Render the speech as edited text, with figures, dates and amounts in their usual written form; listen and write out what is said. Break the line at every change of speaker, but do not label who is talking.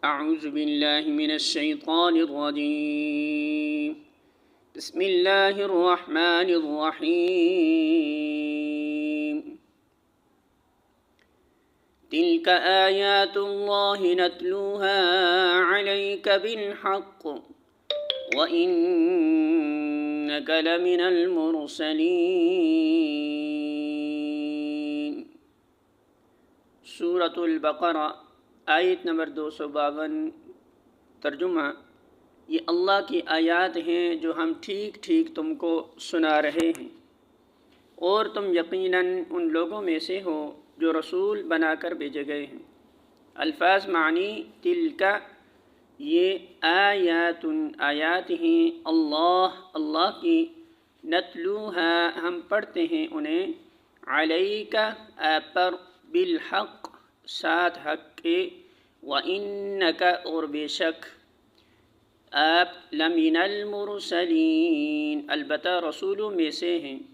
أعوذ بالله من الشيطان الرجيم. بسم الله الرحمن الرحيم. تلك آيات الله نتلوها عليك بالحق وإنك لمن المرسلين. سورة البقرہ آیت نمبر 252. ترجمہ: یہ اللہ کی آیات ہیں جو ہم ٹھیک ٹھیک تم کو سنا رہے ہیں، اور تم یقیناً ان لوگوں میں سے ہو جو رسول بنا کر بھیجے گئے ہیں۔ الفاظ معنی: تلک یہ آیات ہیں، اللہ کی، نتلوہا ہم پڑھتے ہیں انہیں، علیک آپ پر، بالحق ساتھ حق کے، وَإِنَّكَ اور بے شک آپ، لَمِنَ الْمُرْسَلِينَ البتہ رسولوں میں سے ہیں۔